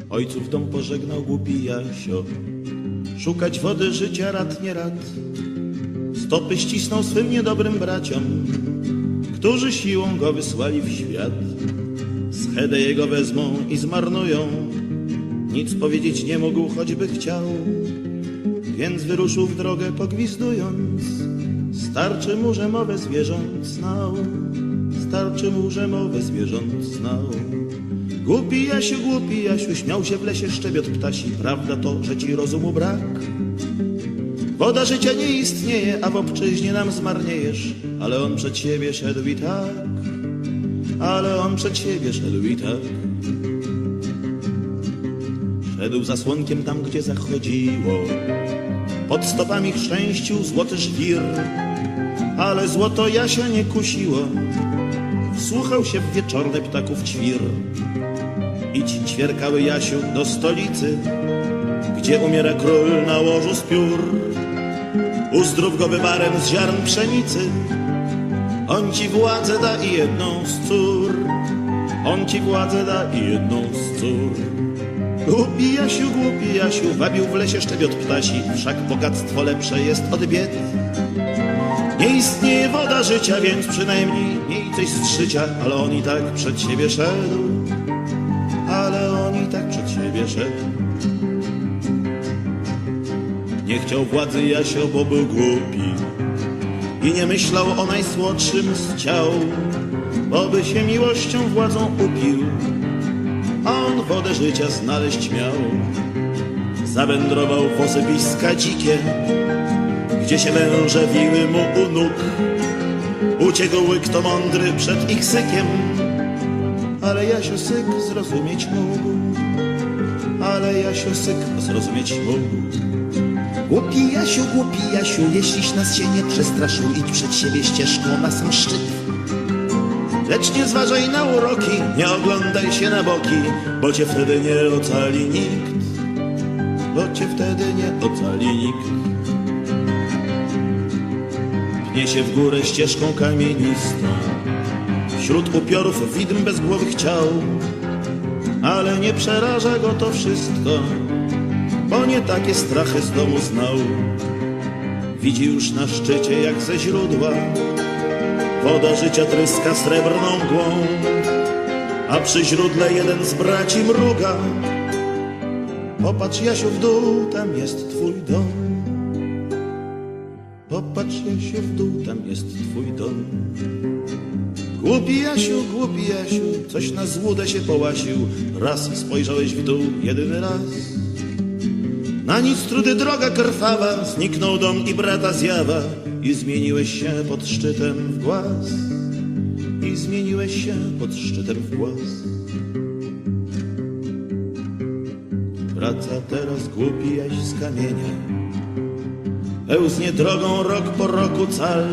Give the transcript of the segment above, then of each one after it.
Ojców dom pożegnał głupi Jasio, szukać wody życia rad nie rad. Stopy ścisnął swym niedobrym braciom, którzy siłą go wysłali w świat. Schedę jego wezmą i zmarnują, nic powiedzieć nie mógł, choćby chciał. Więc wyruszył w drogę pogwizdując, starczy mu, że mowę zwierząt znał. Starczy mu, że mowę zwierząt znał. Głupi Jasiu, śmiał się w lesie szczebiot ptasi. Prawda to, że ci rozumu brak? Woda życia nie istnieje, a w obczyźnie nam zmarniejesz. Ale on przed siebie szedł i tak. Ale on przed siebie szedł i tak. Szedł za słonkiem tam, gdzie zachodziło. Pod stopami chrzęścił złoty żwir. Ale złoto Jasia nie kusiło. Wsłuchał się w wieczorny ptaków ćwir. Idź, ćwierkały Jasiu, do stolicy, gdzie umiera król na łożu z piór. Uzdrów go wywarem z ziarn pszenicy. On ci władzę da i jedną z cór. On ci władzę da i jedną z cór. Głupi Jasiu, wabił w lesie szczebiot ptasi. Wszak bogactwo lepsze jest od bied. Nie istnieje woda życia, więc przynajmniej miej coś z życia. Ale on i tak przed siebie szedł. Ale on i tak przed siebie szedł. Nie chciał władzy Jasio, bo był głupi i nie myślał o najsłodszym z ciał, bo by się miłością władzą upił, a on wodę życia znaleźć miał. Zawędrował w osypiska dzikie, gdzie się węże wiły mu u nóg. Uciekł łyk to mądry przed ich sykiem, ale Jasio syk zrozumieć mógł. Ale Jasio syk zrozumieć mógł. Głupi Jasiu, jeśliś nas się nie przestraszył, idź przed siebie ścieżką na sam szczyt. Lecz nie zważaj na uroki, nie oglądaj się na boki, bo cię wtedy nie ocali nikt. Bo cię wtedy nie ocali nikt. Pnie się w górę ścieżką kamienistą, wśród upiorów widm bezgłowych ciał, ale nie przeraża go to wszystko, bo nie takie strachy z domu znał. Widzi już na szczycie, jak ze źródła woda życia tryska srebrną mgłą, a przy źródle jeden z braci mruga. Popatrz Jasiu w dół, tam jest twój dom. Popatrz Jasiu w dół, tam jest twój dom. Głupi Jasiu, coś na złudę się połasił. Raz spojrzałeś w dół, jedyny raz. Na nic trudy droga krwawa, zniknął dom i brata zjawa. I zmieniłeś się pod szczytem w głaz. I zmieniłeś się pod szczytem w głaz. Wraca teraz głupi Jaś z kamienia, pełznie drogą rok po roku cal,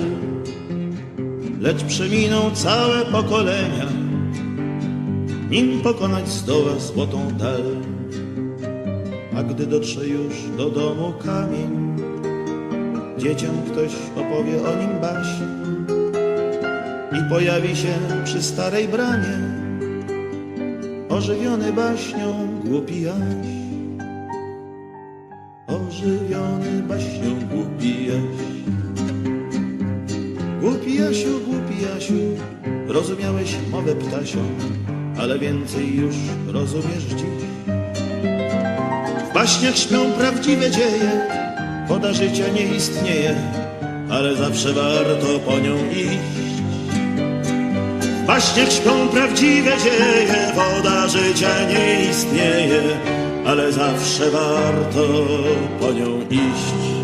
lecz przeminą całe pokolenia, nim pokonać zdoła złotą dal. A gdy dotrze już do domu kamień, dzieciom ktoś opowie o nim baśń i pojawi się przy starej bramie, ożywiony baśnią głupi Jaś. Ożywiony baśnią głupi Jaś. Głupi Jasiu, rozumiałeś mowę ptasią, ale więcej już rozumiesz dziś. W baśniach śpią prawdziwe dzieje, woda życia nie istnieje, ale zawsze warto po nią iść. W baśniach śpią prawdziwe dzieje, woda życia nie istnieje, ale zawsze warto po nią iść.